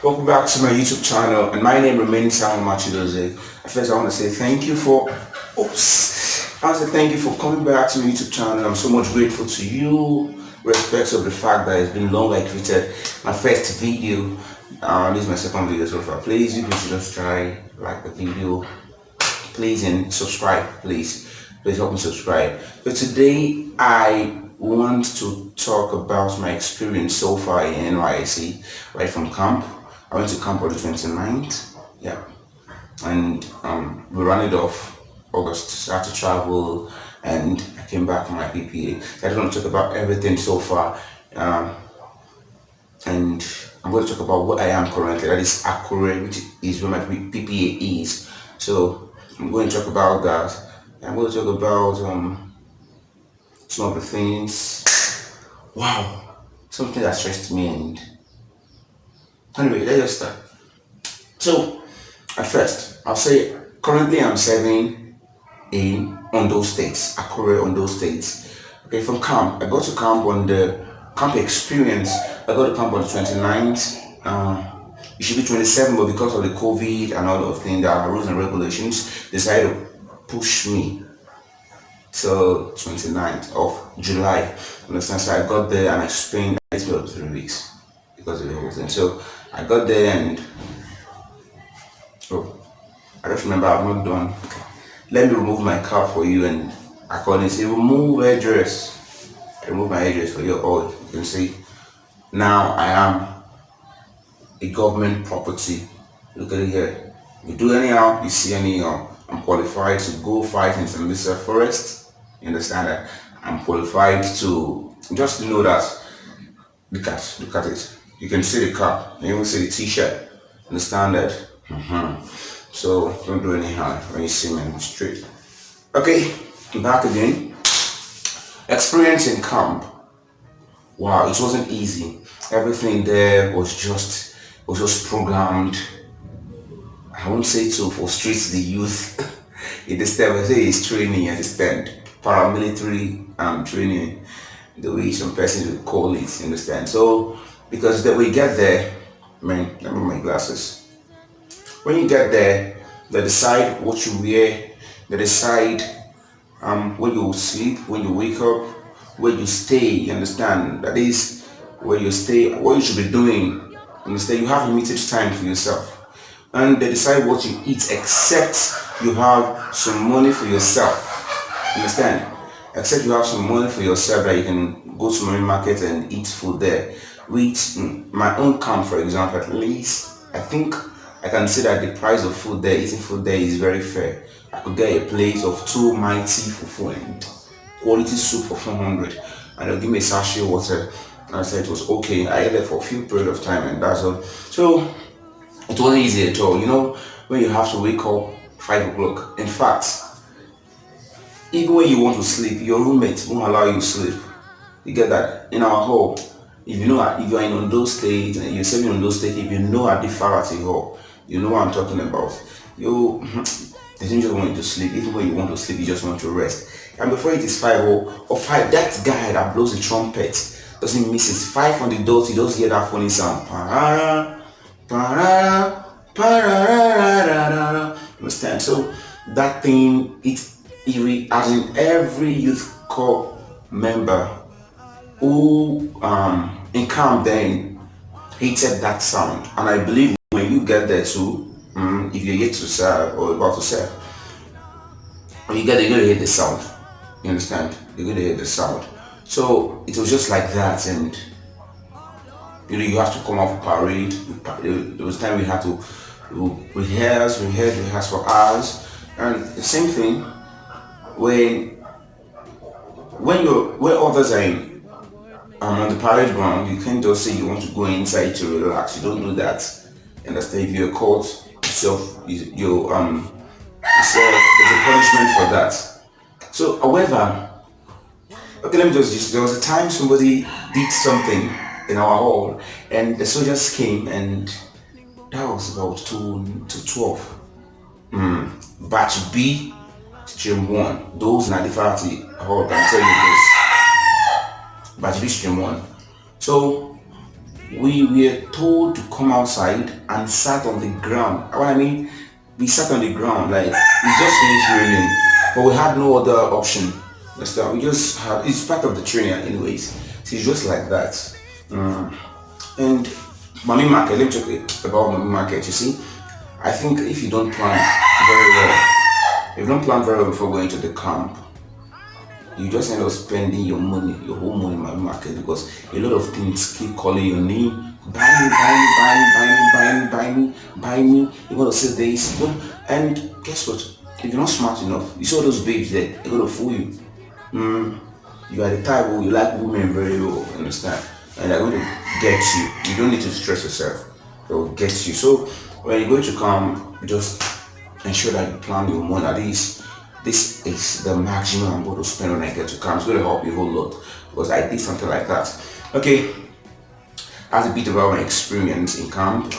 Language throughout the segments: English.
Welcome back to my YouTube channel, and my name remains Simon Machidoze. First, I want to say thank you for. Oops. I want to say thank you for coming back to my YouTube channel. I'm so much grateful to you, respect of the fact that it's been long I created my first video. This is my second video so far. Please, you should just try like the video, please, and subscribe, please. Please help me subscribe. But today I want to talk about my experience so far in NYSC, right from camp. I went to camp on the 29th, yeah, and we ran it off August. So I had to travel, and I came back from my PPA. So I just want to talk about everything so far, and I'm going to talk about what I am currently. That is accurate, which is where my PPA is. So I'm going to talk about that. I'm going to talk about some of the things. Wow, something that stressed me. And anyway, let's just start. So at first, I'll say currently I'm serving in Ondo States, Akure, Ondo States. Okay, from camp, I got to camp on the camp experience. I got to camp on the 29th. It should be 27, but because of the COVID and all of things, there are rules and regulations, they decided to push me till 29th of July. Understand? So I got there and I spent 3 weeks because of the whole thing. So I got there and I just remember I've not done. Okay. Let me remove my cap for you, and according to remove address. I remove my address for you all. You can see now I am a government property. Look at it here. You do anyhow, you see anyhow. I'm qualified to go fight in Sambisa Forest. You understand that? I'm qualified to just to know that. Look at it. You can see the cap. You even see the t-shirt. Understand that? So don't do anyhow when you see me straight. Okay, back again. Experience in camp. Wow, it wasn't easy. Everything there was just programmed. I won't say to frustrate the youth. In this time, I say it's training, understand? Paramilitary training, the way some persons would call it, understand? So, because then we get there, man, let me my glasses. When you get there, they decide what you wear, they decide when you sleep, when you wake up, where you stay, you understand? That is, where you stay, what you should be doing, you understand? You have limited time for yourself. And they decide what you eat, except you have some money for yourself. Understand? Except you have some money for yourself that you can go to marine market and eat food there. With my own camp, for example, at least I think I can say that the price of food there, eating food there, is very fair. I could get a plate of two mighty fufu and quality soup for 400, and they'll give me a sachet of water. And I said it was okay. I ate there for a few period of time, and that's all. So it wasn't easy at all. You know, when you have to wake up 5 o'clock. In fact, even when you want to sleep, your roommate won't allow you to sleep. You get that? In our hall, if you know, if you are in Ondo State and you're serving in Ondo State, if you know at the Farati hall, you know what I'm talking about. They don't just want you to sleep. Even when you want to sleep, you just want to rest. And before it is 5 or 5, that guy that blows the trumpet doesn't miss it. 5 on the dot, you just hear that funny sound. Parara, parara, parara. Understand? So that thing, as in every youth corps member who in camp then hated that sound. And I believe when you get there too, if you're yet to serve or about to serve, when you get there, you're gonna hear the sound. You understand? You're gonna hear the sound. So it was just like that, and you have to come off parade. There was time we had to rehearse for hours, and the same thing when others are on the parade ground. You can't just say you want to go inside to relax. You don't do that. Understand? If you're caught, there's a punishment for that. So, however, okay, let me just there was a time somebody did something in our hall, and the soldiers came, and that was about 2 to 12. Batch B, stream 1. Those in the faculty hall can tell you this. Batch B, stream 1. So we were told to come outside and sat on the ground. What I mean, we sat on the ground like it just finished raining, but we had no other option. Understand? We just had it's part of the training anyways. So it's just like that. Mm. And mommy market, let me talk about mommy market. You see, I think if you don't plan very well, if you don't plan very well before going to the camp, you just end up spending your money, your whole money in my market because a lot of things keep calling your name. Buy me, buy me, buy me, buy me, buy me, buy me, buy me. You're gonna say this, and guess what? If you're not smart enough, you see all those babes there, they're gonna fool you. You are the type who you like women very well, understand? And they're going to get you. You don't need to stress yourself. They will get you. So when you go to come, just ensure that you plan your money. At least this is the maximum I'm going to spend when I get to camp. It's going to help you a whole lot because I did something like that. Okay, that's a bit about my experience in camp.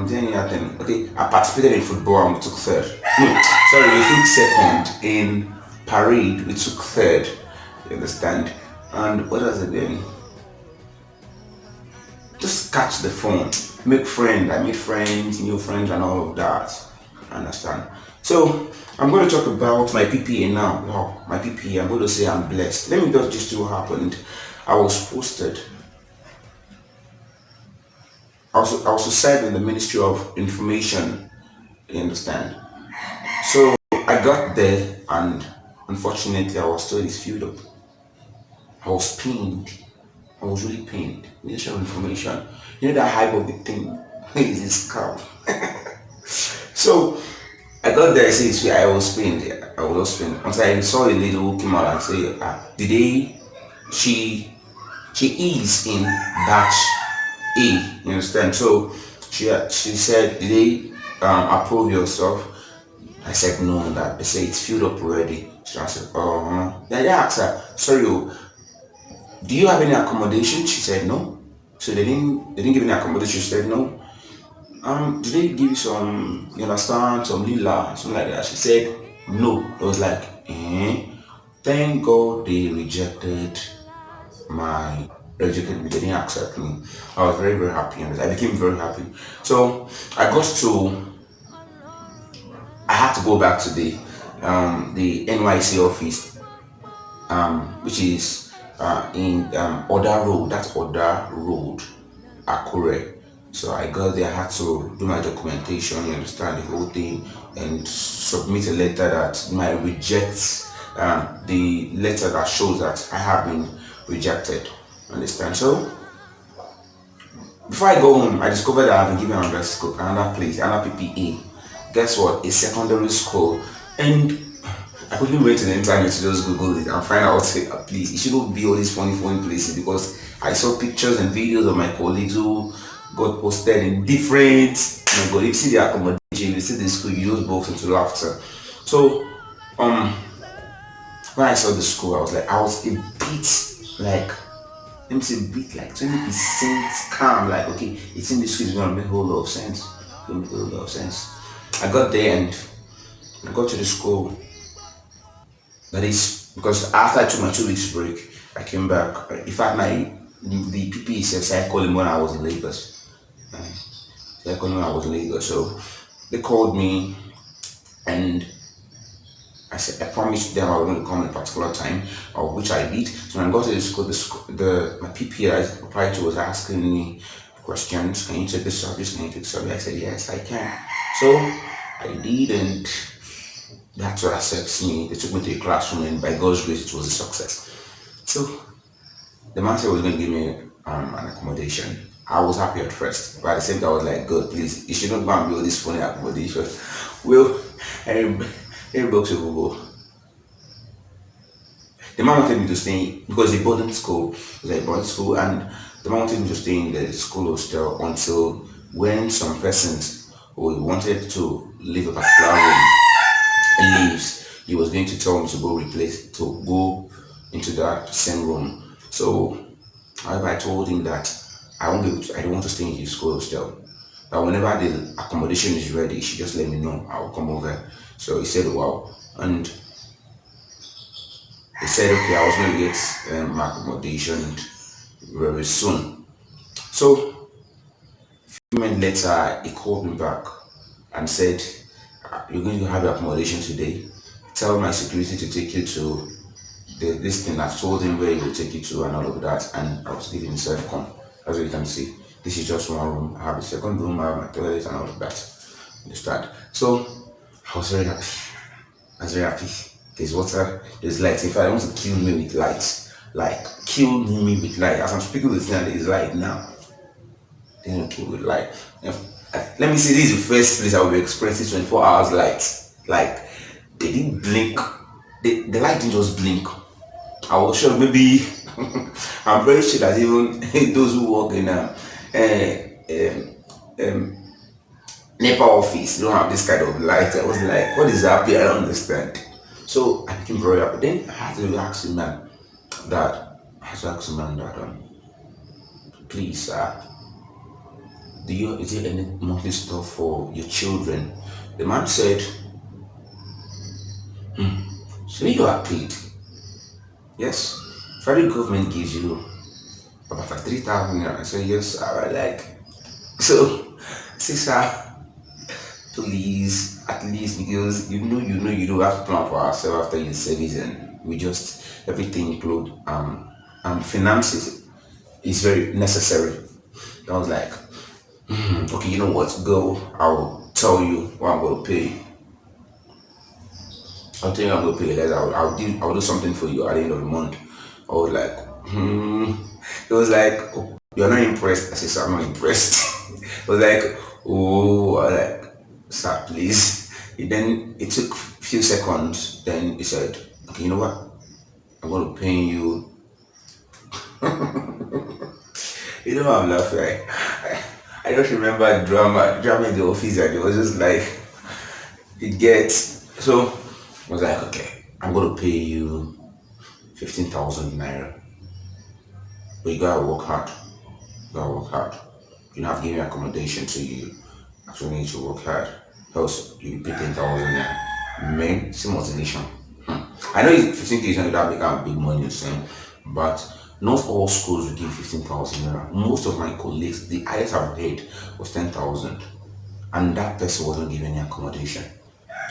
Then yeah, then okay, I participated in football and we took third. No, sorry, we took second in parade. We took third. You understand? And what else again? Just catch the phone, make friends. I made friends, new friends, and all of that. Understand? So I'm going to talk about my PPA now. Wow, my PPA. I'm going to say I'm blessed. Let me just do what happened. I was posted. I was assigned in the Ministry of Information. You understand? So I got there, and unfortunately, I was told it's filled up. I was pained. I was really pained. Ministry of Information. You know that hype of the thing is this scam. So I got there, I said, I was pained. I was pained. Once I saw a lady who came out and say, did they, she is in batch A, you understand? So she said, did they approve your stuff? I said no, that they say it's filled up already. So I said, Then I asked her, sorry, do you have any accommodation? She said no. So they didn't give me accommodation. She said no. Did they give you some, you understand, some lila, something like that? She said no. I was like, thank God they rejected me. They didn't accept me. I was very, very happy and I became very happy. So I got to I had to go back to the NYC office, which is in Oda Road. That's Oda Road, Akure. So I got there. I had to do my documentation. You understand the whole thing, and submit a letter that my rejects the letter that shows that I have been rejected. Understand? So before I go home, I discovered that I've been given another school, another place, another PPA. Guess what? A secondary school. And I quickly went to the internet to just Google it and find out, say, please, it shouldn't be all these funny, funny places because I saw pictures and videos of my colleagues who got posted in different, oh my God, if you see the accommodation, you see the school, you just burst into laughter. So, um, when I saw the school, I was a bit like, let me say a bit like 20% calm, like, okay, it's in the school, it's gonna make a whole lot of sense. It's gonna make a whole lot of sense. I got there and I got to the school. That is because after I took my 2 weeks break, I came back. In fact, the PP says I called him when I was in Lagos. So I called him when I was in Lagos. So they called me and I said I promised them I was going to come at a particular time, or which I did. So when I got to the school, my PP I applied to was asking me questions. Can you take this service? Can you take the service? I said yes, I can. So I did, and that's what accepts me. They took me to a classroom, and by God's grace, it was a success. So the man said he was going to give me an accommodation. I was happy at first, but at the same time, I was like, God, please, you shouldn't go and build this funny accommodation. Well, every box will go. The man wanted me to stay because he boarding school. It was a boarding school, and the man wanted me to stay in the school hostel until when some persons who wanted to leave a particular room leaves, he was going to tell me to go into that same room. So, however, I told him that I don't want to stay in his school hostel. That whenever the accommodation is ready, he should just let me know. I'll come over. So he said, wow. And he said, okay, I was going to get my accommodation very soon. So Minutes later, he called me back and said, "You're going to have your accommodation today. Tell my security to take you to this thing." I told him where he will take you to and all of that. And I was giving him self-con. As you can see, this is just one room. I have a second room, I have my toilet and all of that. Understand? So I was very happy. I was very happy. There's water, there's light. In fact, I want to kill me with light. Like, kill me with light. As I'm speaking with you, there is light now. They don't kill with light. Let me see, this is the first place I will be experiencing 24 hours light. Like, they didn't blink. The light didn't just blink. I was sure maybe, I'm very sure that even those who work in NEPA office don't have this kind of light. I was like, what is happening? I don't understand. So I became very happy. Then I had to ask the man that, please, is there any monthly stuff for your children? The man said, so you are paid. Yes. Federal government gives you about 3,000 naira. I said, yes, sir. I like. So, say, sir, please, at least, because you don't have to plan for ourselves after your service, and we just everything include finances is very necessary. I was like, okay, you know what? Go. I'll tell you what I'm going to pay. I'll tell you I'm going to pay later. I'll do something for you at the end of the month. I was like, It was like, oh, you're not impressed. I said, sir, I'm not impressed. It was like, oh, I was like, sir, please. It took a few seconds. Then he said, okay, you know what? I'm going to pay you. You know, I'm laughing. I just remember drama in the office, and it was just like, it gets. So I was like, okay, I'm going to pay you 15,000 naira. But you gotta work hard. You gotta work hard. You don't have to give me accommodation to you. Actually need to work hard. Else you pay 10,000 naira. Man, see motivation. I know 15,000 that become big money, saying, but not all schools will give 15,000 naira. Most of my colleagues, the highest I've paid was 10,000, and that person wasn't giving any accommodation.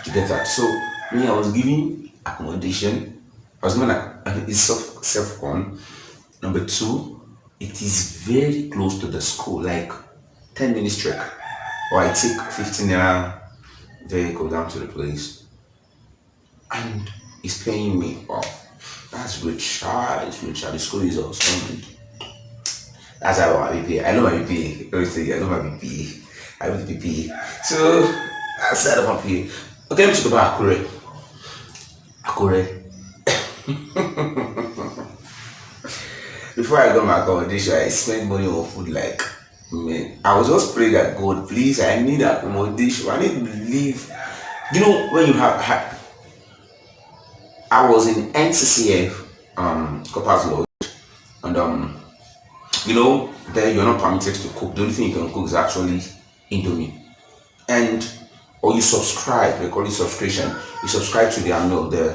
You get that? So me, I was giving accommodation. I was given it's self con. Number two, it is very close to the school, like 10 minutes trek. Or I take 15 naira vehicle down to the place, and it's paying me. Wow, that's rich. It's rich. The school is awesome. That's how I BPA. I know my BPA. Everything. I know my BPA. I know the BPA. So I set up my PA. Okay, let me talk about Akure. Akure. Before I got my accommodation, I spent money on food like, man. I was just praying that, God, please, I need accommodation. I need to live. You know, when you I was in NCCF, Copper's Lodge, and there you're not permitted to cook. The only thing you can cook is actually Indomie. And or you subscribe, they call it subscription. You subscribe to their meal there.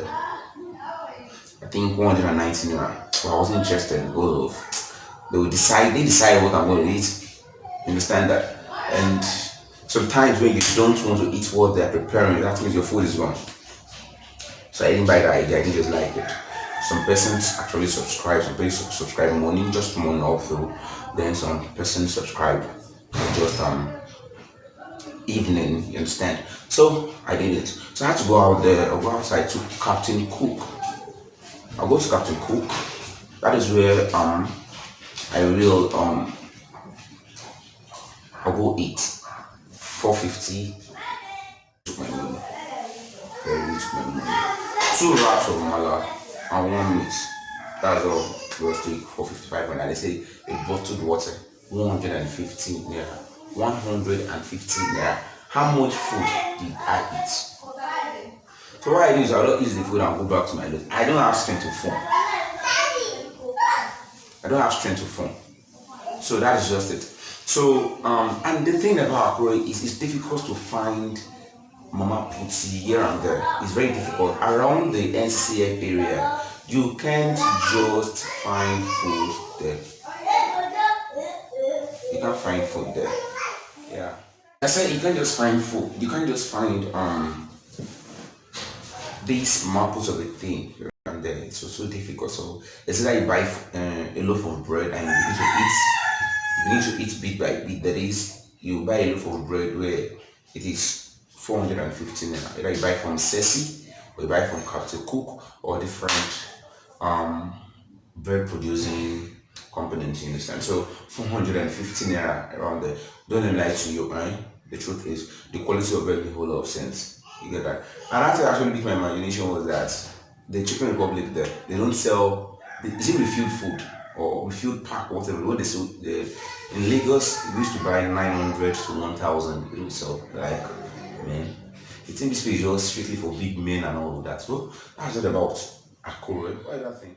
I think 119 naira. So I wasn't interested because of they decide what I'm gonna eat. You understand that? And sometimes when you don't want to eat what they're preparing, that means your food is wrong. So I didn't buy that idea, I didn't just like it. Some persons actually subscribe, some people subscribe morning, just morning all through. Then some persons subscribe just evening, you understand? So I did it. So I had to go out there, I'll go outside to Captain Cook. I'll go to Captain Cook. That is where I will I'll go eat. 450 took my money. They really took my money. Two wraps of mala and one meat. That's all. It was take 455 and they say a bottled water 150 naira. 150 naira. How much food did I eat? So what I do is I don't eat the food and go back to my load. I don't have strength to phone. I don't have strength to phone. So that is just it. So and the thing about Akure is it's difficult to find mama puti here and there. It's very difficult. Around the NCF area, you can't just find food there. You can't find food there. I said you can't just find food. You can't just find these marbles of a thing here and there. It's so difficult. So it's like you buy a loaf of bread and you begin to eat bit by bit. That is, you buy a loaf of bread where it is 415 naira. Either you buy from Ceci or you buy from Captain Cook or different um bread producing components, you understand? So 450 naira around there. Don't even lie to you, right? The truth is the quality of bread makes a whole lot of sense. You get that? And that's what actually piqued my imagination was that the Chicken Republic there, they don't sell is it refilled food or refilled pack, whatever. What they sell in Lagos, we used to buy 900 to 1000. It would sell like, man. The thing this place is just strictly for big men and all of that. So that's not about Akure. Why that thing?